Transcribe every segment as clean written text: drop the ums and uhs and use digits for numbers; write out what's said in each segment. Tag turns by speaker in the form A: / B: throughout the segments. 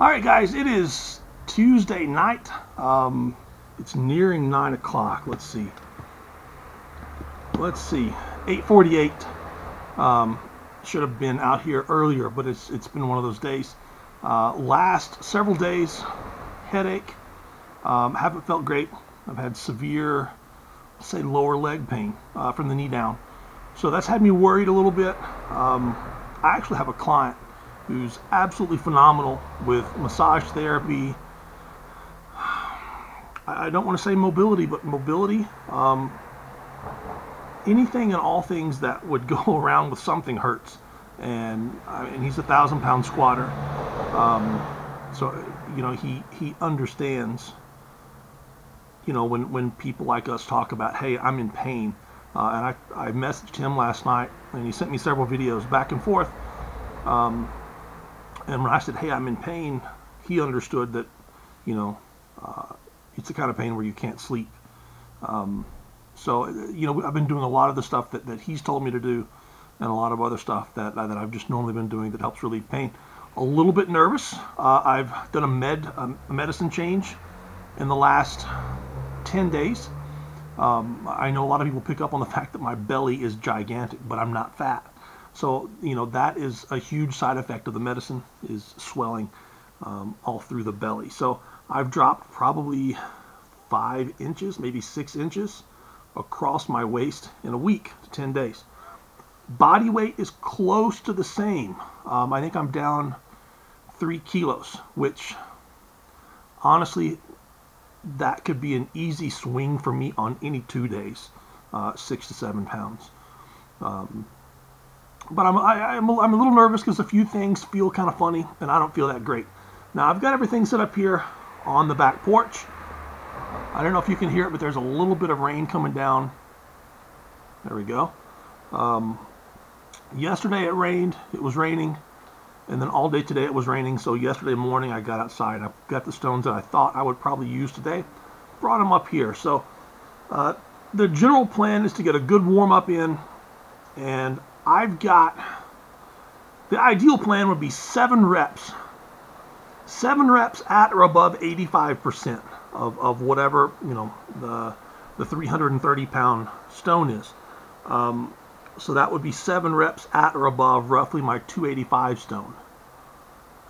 A: All right, guys, it is Tuesday night. It's nearing 9 o'clock. Let's see. 8:48. Should have been out here earlier, but it's been one of those days. Last several days, headache. Haven't felt great. I've had severe, say, lower leg pain from the knee down. So that's had me worried a little bit. I actually have a client who's absolutely phenomenal with massage therapy. I don't want to say mobility, but mobility. Anything and all things that would go around with something hurts. And he's a 1,000-pound squatter. So, he understands, when people like us talk about, hey, I'm in pain. And I messaged him last night, and he sent me several videos back and forth. And when I said, hey, I'm in pain, he understood that, it's the kind of pain where you can't sleep. So, I've been doing a lot of the stuff that he's told me to do, and a lot of other stuff that I've just normally been doing that helps relieve pain. A little bit nervous. I've done a medicine change in the last 10 days. I know a lot of people pick up on the fact that my belly is gigantic, but I'm not fat. So, that is a huge side effect of the medicine, is swelling all through the belly. So I've dropped probably 5 inches, maybe 6 inches across my waist in a week to 10 days. Body weight is close to the same. I think I'm down 3 kilos, which honestly, that could be an easy swing for me on any 2 days, 6 to 7 pounds. But I'm a little nervous because a few things feel kind of funny, and I don't feel that great. Now, I've got everything set up here on the back porch. I don't know if you can hear it, but there's a little bit of rain coming down. There we go. Yesterday it rained. It was raining. And then all day today it was raining. So yesterday morning I got outside. I got the stones that I thought I would probably use today. Brought them up here. So the general plan is to get a good warm-up in. And I've got, the ideal plan would be 7 reps. 7 reps at or above 85% of whatever, the 330-pound stone is. So that would be 7 reps at or above roughly my 285 stone.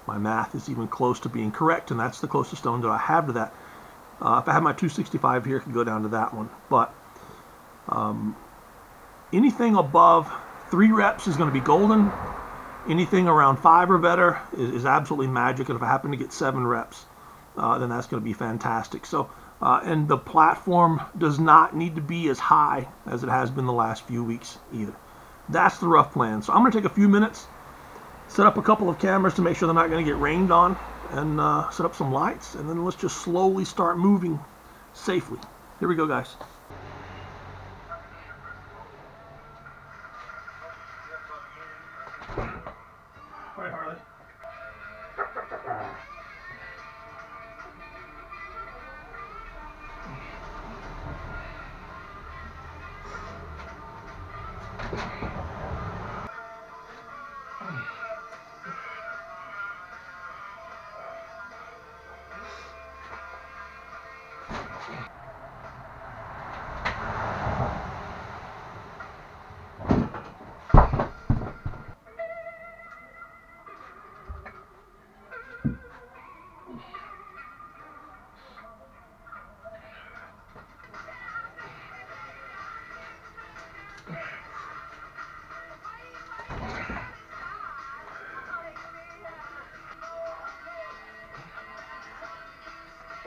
A: My math is even close to being correct, and that's the closest stone that I have to that. If I had my 265 here, I could go down to that one. But anything above 3 reps is going to be golden. Anything around 5 or better is absolutely magic. And if I happen to get 7 reps, then that's going to be fantastic. So, and the platform does not need to be as high as it has been the last few weeks either. That's the rough plan. So I'm going to take a few minutes, set up a couple of cameras to make sure they're not going to get rained on, and set up some lights, and then let's just slowly start moving safely. Here we go, guys. All right, Harley.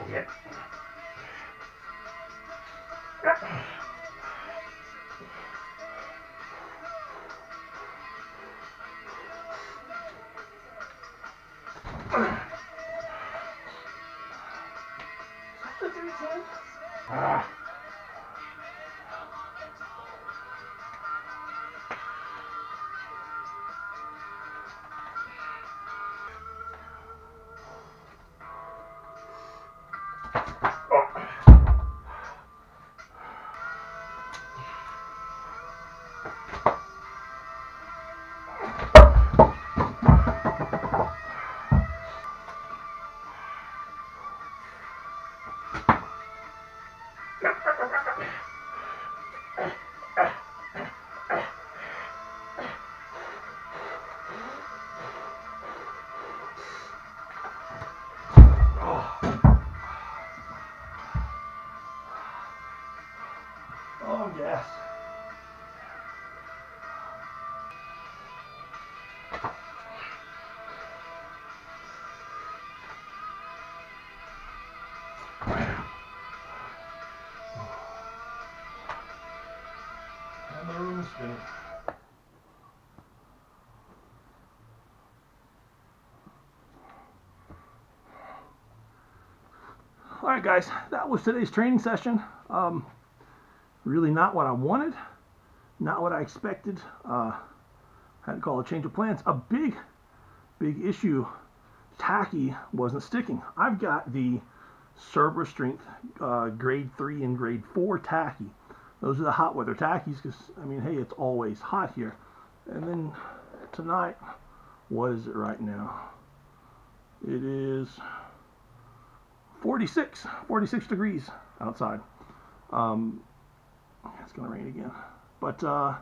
A: Yeah. All right, guys, that was today's training session. Really not what I wanted, not what I expected. Had to call a change of plans. A big issue, tacky wasn't sticking. I've got the Cerberus Strength grade 3 and grade 4 tacky. Those are the hot weather tackies because, I mean, hey, it's always hot here. And then tonight, what is it right now? It is 46 degrees outside. It's going to rain again. But, so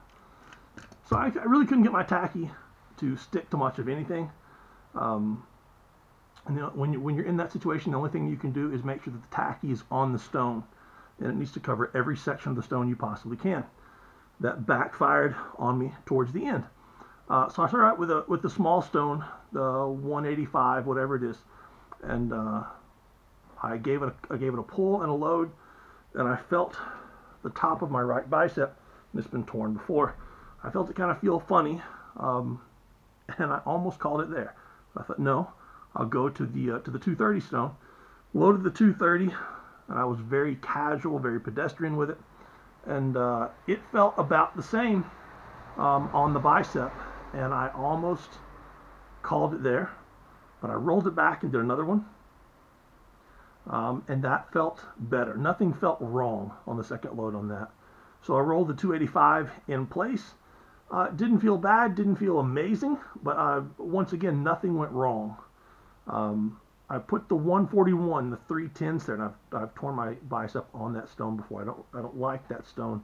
A: I really couldn't get my tacky to stick to much of anything. And you know, when you're in that situation, the only thing you can do is make sure that the tacky is on the stone, and it needs to cover every section of the stone you possibly can. That backfired on me towards the end. So I started out with the small stone, the 185, whatever it is, and I gave it a pull and a load, and I felt the top of my right bicep, and it's been torn before. I felt it kind of feel funny, and I almost called it there. I thought, no, I'll go to the 230 stone. Loaded the 230, and I was very casual, very pedestrian with it, and it felt about the same on the bicep, and I almost called it there, but I rolled it back and did another one, and that felt better. Nothing felt wrong on the second load on that. So I rolled the 285 in place. Didn't feel bad, didn't feel amazing, but once again, nothing went wrong. I put the 141, the 310s there, and I've torn my bicep on that stone before. I don't like that stone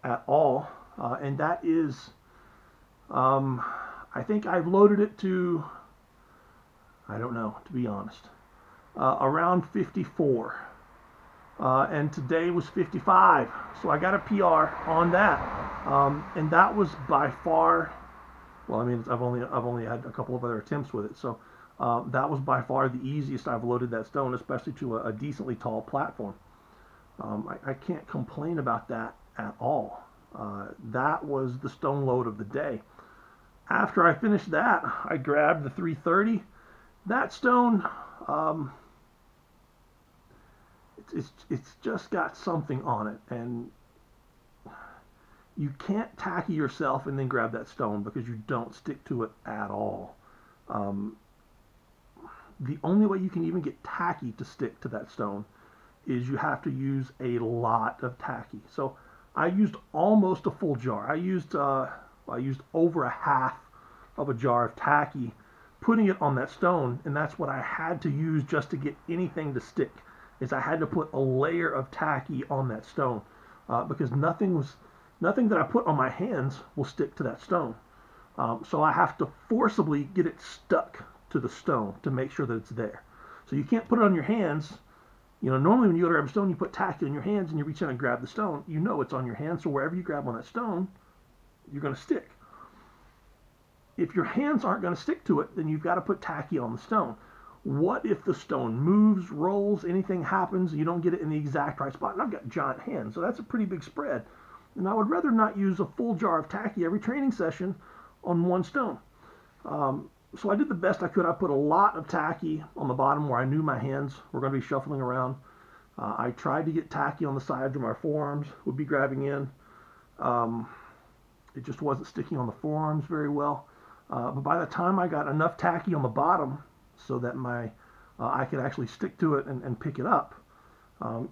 A: at all, and that is, I think I've loaded it to, I don't know, to be honest, around 54. And today was 55, so I got a PR on that, and that was by far, well, I mean, I've only had a couple of other attempts with it, so that was by far the easiest I've loaded that stone, especially to a decently tall platform. I can't complain about that at all. That was the stone load of the day. After I finished that, I grabbed the 330. That stone, it's just got something on it, and you can't tacky yourself and then grab that stone because you don't stick to it at all. The only way you can even get tacky to stick to that stone is you have to use a lot of tacky. So I used almost a full jar. I used over a half of a jar of tacky, putting it on that stone, and that's what I had to use just to get anything to stick. Is I had to put a layer of tacky on that stone because nothing that I put on my hands will stick to that stone. So I have to forcibly get it stuck to the stone to make sure that it's there. So you can't put it on your hands. You know, normally when you go to grab a stone, you put tacky on your hands and you reach out and grab the stone. You know it's on your hands, so wherever you grab on that stone, you're going to stick. If your hands aren't going to stick to it, then you've got to put tacky on the stone. What if the stone moves, rolls, anything happens, and you don't get it in the exact right spot? And I've got giant hands, so that's a pretty big spread. And I would rather not use a full jar of tacky every training session on one stone. So I did the best I could. I put a lot of tacky on the bottom where I knew my hands were going to be shuffling around. I tried to get tacky on the sides where my forearms would be grabbing in. It just wasn't sticking on the forearms very well. But by the time I got enough tacky on the bottom so that I could actually stick to it and pick it up,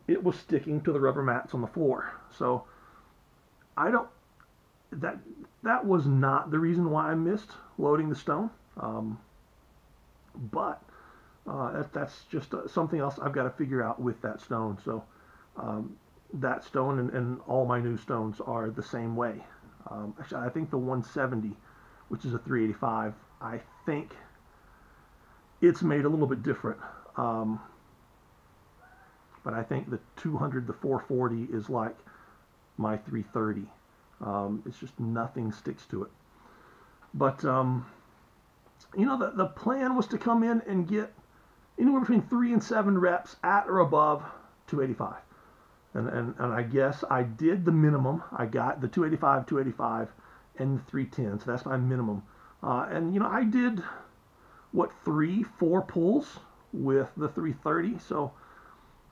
A: it was sticking to the rubber mats on the floor. So that was not the reason why I missed loading the stone. But that's just something else I've got to figure out with that stone. So that stone and all my new stones are the same way. Actually, I think the 170, which is a 385, I think it's made a little bit different. But I think the 200, the 440 is like my 330. It's just nothing sticks to it. But you know, the plan was to come in and get anywhere between 3 and 7 reps at or above 285. And I guess I did the minimum. I got the 285, 285, and the 310. So that's my minimum. And, you know, I did, 3, 4 pulls with the 330. So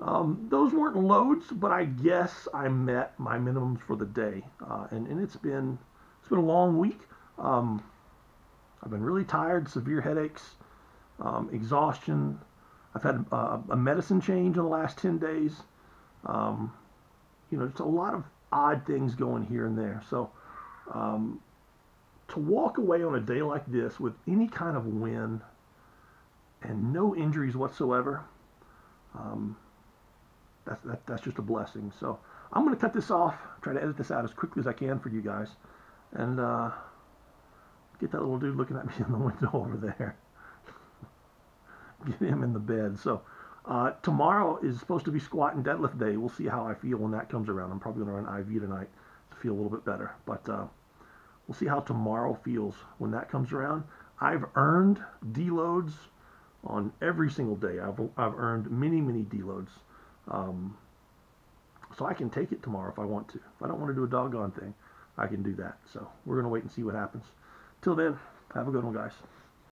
A: Those weren't loads, but I guess I met my minimums for the day, and it's been a long week. Um, I've been really tired, severe headaches, exhaustion. I've had a medicine change in the last 10 days. Um, just a lot of odd things going here and there. So to walk away on a day like this with any kind of win and no injuries whatsoever, um, that's just a blessing. So I'm going to cut this off, try to edit this out as quickly as I can for you guys, and get that little dude looking at me in the window over there. Get him in the bed. So tomorrow is supposed to be squat and deadlift day. We'll see how I feel when that comes around. I'm probably going to run IV tonight to feel a little bit better, but we'll see how tomorrow feels when that comes around. I've earned deloads on every single day. I've earned many deloads. So I can take it tomorrow if I want to. If I don't want to do a doggone thing, I can do that. So we're going to wait and see what happens. Till then, have a good one, guys.